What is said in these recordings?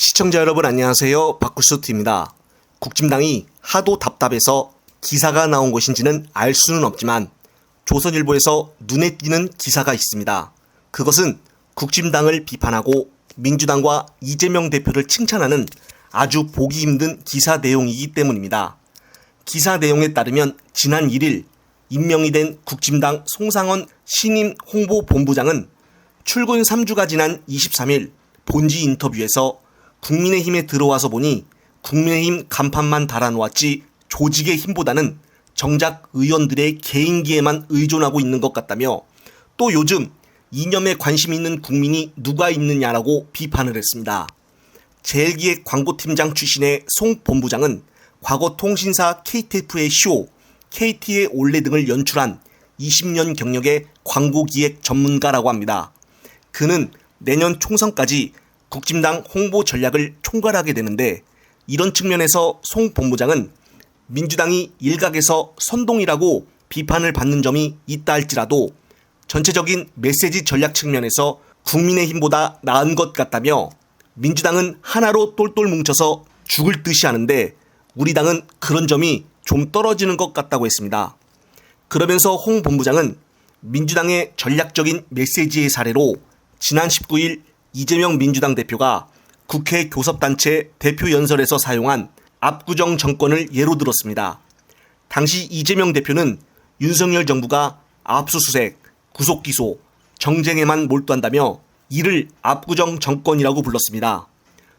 시청자 여러분 안녕하세요. 박구스트입니다. 국진당이 하도 답답해서 기사가 나온 것인지는 알 수는 없지만 조선일보에서 눈에 띄는 기사가 있습니다. 그것은 국진당을 비판하고 민주당과 이재명 대표를 칭찬하는 아주 보기 힘든 기사 내용이기 때문입니다. 기사 내용에 따르면 지난 1일 임명이 된 국진당 송상헌 신임 홍보본부장은 출근 3주가 지난 23일 본지 인터뷰에서 국민의힘에 들어와서 보니 국민의힘 간판만 달아놓았지 조직의 힘보다는 정작 의원들의 개인기에만 의존하고 있는 것 같다며 또 요즘 이념에 관심 있는 국민이 누가 있느냐라고 비판을 했습니다. 제일기획 광고팀장 출신의 송 본부장은 과거 통신사 KTF의 쇼, KT의 올레 등을 연출한 20년 경력의 광고기획 전문가라고 합니다. 그는 내년 총선까지 국진당 홍보 전략을 총괄하게 되는데 이런 측면에서 송 본부장은 민주당이 일각에서 선동이라고 비판을 받는 점이 있다 할지라도 전체적인 메시지 전략 측면에서 국민의힘보다 나은 것 같다며 민주당은 하나로 똘똘 뭉쳐서 죽을 듯이 하는데 우리 당은 그런 점이 좀 떨어지는 것 같다고 했습니다. 그러면서 홍 본부장은 민주당의 전략적인 메시지의 사례로 지난 19일 이재명 민주당 대표가 국회 교섭단체 대표 연설에서 사용한 압구정 정권을 예로 들었습니다. 당시 이재명 대표는 윤석열 정부가 압수수색, 구속기소, 정쟁에만 몰두한다며 이를 압구정 정권이라고 불렀습니다.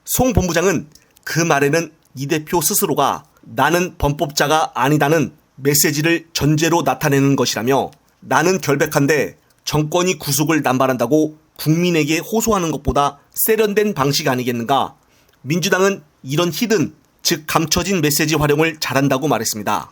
송 본부장은 그 말에는 이 대표 스스로가 나는 범법자가 아니다는 메시지를 전제로 나타내는 것이라며 나는 결백한데 정권이 구속을 남발한다고 국민에게 호소하는 것보다 세련된 방식 아니겠는가? 민주당은 이런 히든, 즉 감춰진 메시지 활용을 잘한다고 말했습니다.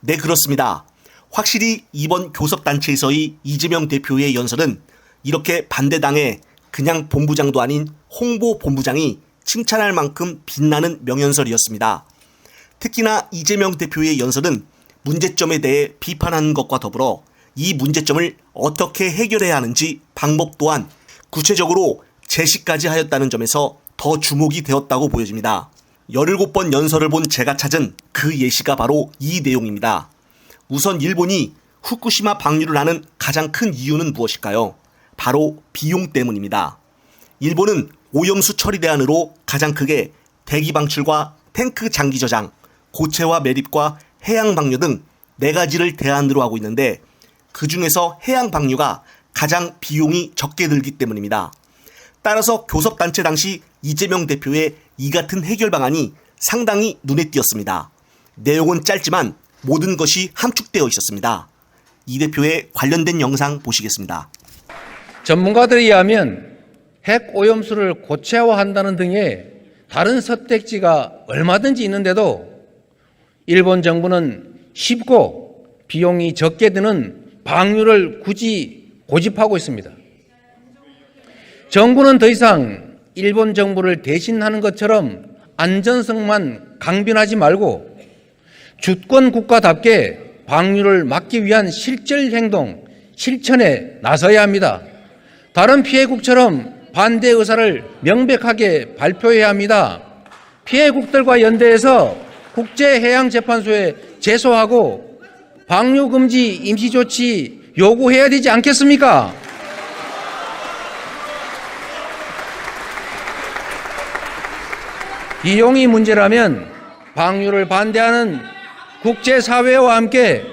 네, 그렇습니다. 확실히 이번 교섭단체에서의 이재명 대표의 연설은 이렇게 반대당의 그냥 본부장도 아닌 홍보본부장이 칭찬할 만큼 빛나는 명연설이었습니다. 특히나 이재명 대표의 연설은 문제점에 대해 비판하는 것과 더불어 이 문제점을 어떻게 해결해야 하는지 방법 또한 구체적으로 제시까지 하였다는 점에서 더 주목이 되었다고 보여집니다. 17번 연설을 본 제가 찾은 그 예시가 바로 이 내용입니다. 우선 일본이 후쿠시마 방류를 하는 가장 큰 이유는 무엇일까요? 바로 비용 때문입니다. 일본은 오염수 처리 대안으로 가장 크게 대기 방출과 탱크 장기 저장, 고체화 매립과 해양 방류 등 4가지를 대안으로 하고 있는데 그 중에서 해양 방류가 가장 비용이 적게 들기 때문입니다. 따라서 교섭단체 당시 이재명 대표의 이 같은 해결 방안이 상당히 눈에 띄었습니다. 내용은 짧지만 모든 것이 함축되어 있었습니다. 이 대표의 관련된 영상 보시겠습니다. 전문가들에 의하면 핵 오염수를 고체화한다는 등의 다른 선택지가 얼마든지 있는데도 일본 정부는 쉽고 비용이 적게 드는 방류를 굳이 고집하고 있습니다. 정부는 더 이상 일본 정부를 대신하는 것처럼 안전성만 강변하지 말고 주권 국가답게 방류를 막기 위한 실질 행동, 실천에 나서야 합니다. 다른 피해국처럼 반대 의사를 명백하게 발표해야 합니다. 피해국들과 연대해서 국제해양재판소에 제소하고 방류금지 임시조치 요구해야 되지 않겠습니까? 비용이 문제라면 방류를 반대하는 국제사회와 함께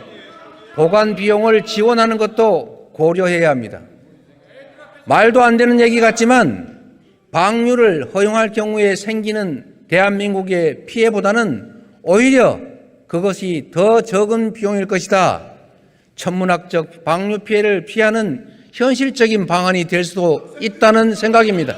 보관 비용을 지원하는 것도 고려해야 합니다. 말도 안 되는 얘기 같지만 방류를 허용할 경우에 생기는 대한민국의 피해보다는 오히려 그것이 더 적은 비용일 것이다. 천문학적 방류 피해를 피하는 현실적인 방안이 될 수도 있다는 생각입니다.